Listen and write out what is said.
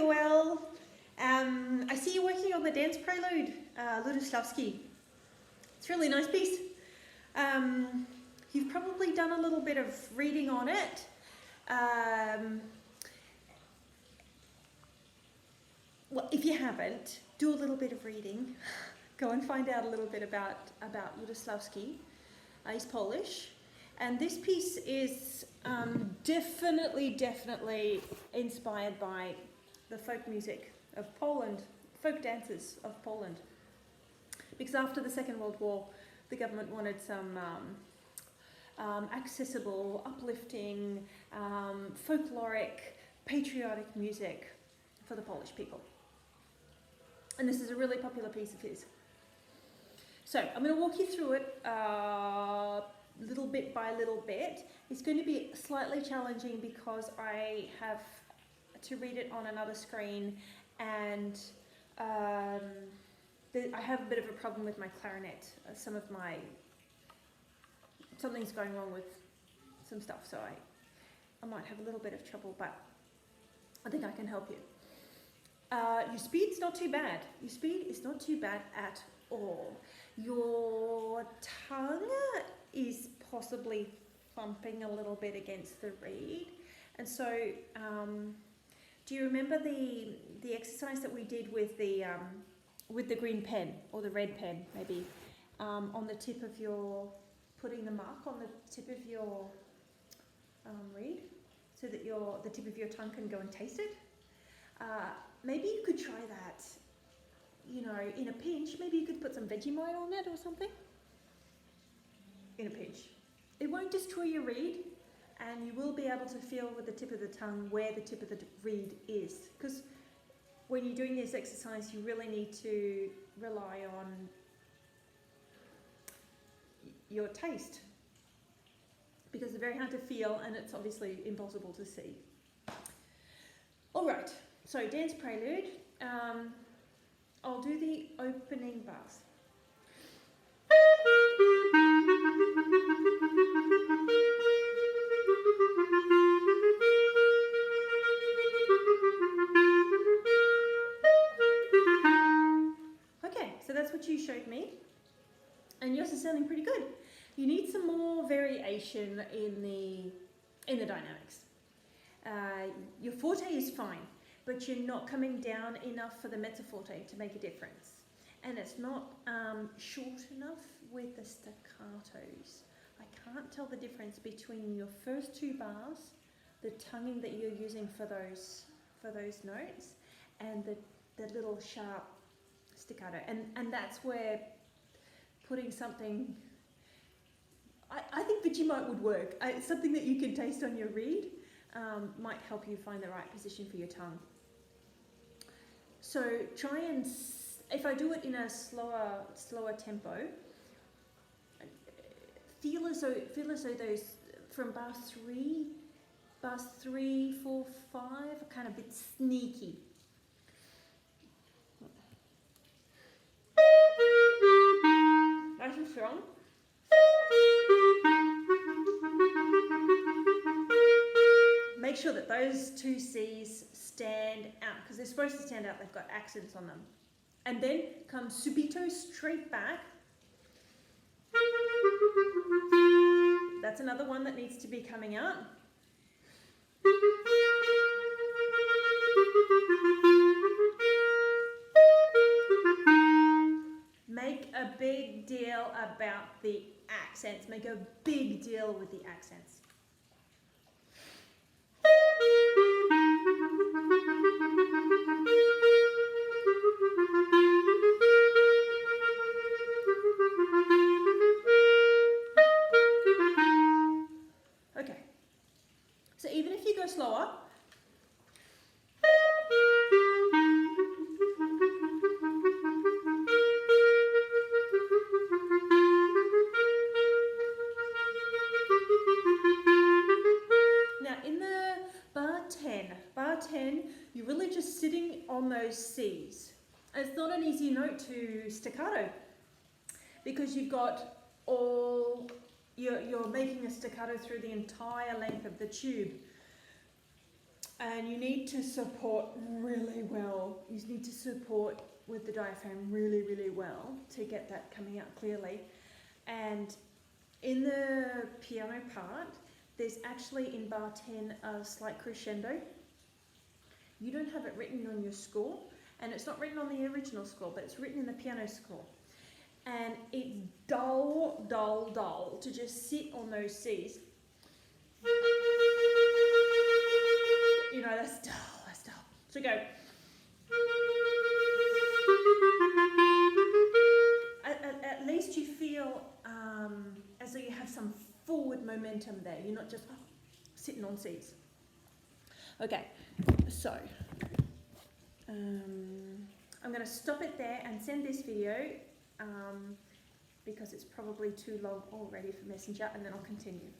you well. I see you're working on the Dance Prelude, Ludoslavsky. It's a really nice piece. You've probably done a little bit of reading on it. Well, if you haven't, do a little bit of reading. Go and find out a little bit about Ludoslavsky. He's Polish. And this piece is definitely inspired by the folk music of Poland, folk dances of Poland. Because after the Second World War, the government wanted some accessible, uplifting, folkloric, patriotic music for the Polish people. And this is a really popular piece of his. So I'm going to walk you through it little bit by little bit. It's going to be slightly challenging because I have to read it on another screen, and I have a bit of a problem with my clarinet. Something's going wrong with some stuff, so I might have a little bit of trouble, but I think I can help you. Your speed's not too bad. Your speed is not too bad at all. Your tongue is possibly thumping a little bit against the reed. And so, do you remember the exercise that we did with the green pen or the red pen, maybe, on the tip of your, putting the mark on the tip of your reed, so that the tip of your tongue can go and taste it? Maybe you could try that, in a pinch. Maybe you could put some Vegemite on it or something. In a pinch. It won't destroy your reed, and you will be able to feel with the tip of the tongue where the tip of the reed is. Because when you're doing this exercise, you really need to rely on your taste. Because it's very hard to feel, and it's obviously impossible to see. All right. So, Dance Prelude, I'll do the opening bars. Okay, so that's what you showed me, and yours is sounding pretty good. You need some more variation in the dynamics. Your forte is fine, but you're not coming down enough for the mezzo forte to make a difference. And it's not short enough with the staccatos. I can't tell the difference between your first two bars, the tonguing that you're using for those notes, and the little sharp staccato. And that's where putting something, I think Vegemite would work. It's something that you can taste on your reed. Might help you find the right position for your tongue. So try and, if I do it in a slower tempo, feel as though those from bar 3, 4, 5 are kind of a bit sneaky. Nice and strong. Make sure that those two C's stand out, because they're supposed to stand out. They've got accents on them. And then come subito straight back. That's another one that needs to be coming out. Make a big deal about the accents. Make a big deal with the accents. Okay. So even if you go slower, bar 10, you're really just sitting on those C's. And it's not an easy note to staccato, because you've got you're making a staccato through the entire length of the tube. And you need to support really well. You need to support with the diaphragm really, really well to get that coming out clearly. And in the piano part, there's actually in bar 10 a slight crescendo. You don't have it written on your score, and it's not written on the original score, but it's written in the piano score. And it's dull, dull, dull to just sit on those Cs. You know, that's dull, that's dull. So go. At least you feel as though you have some forward momentum there. You're not just sitting on Cs. Okay, so I'm going to stop it there and send this video because it's probably too long already for Messenger, and then I'll continue.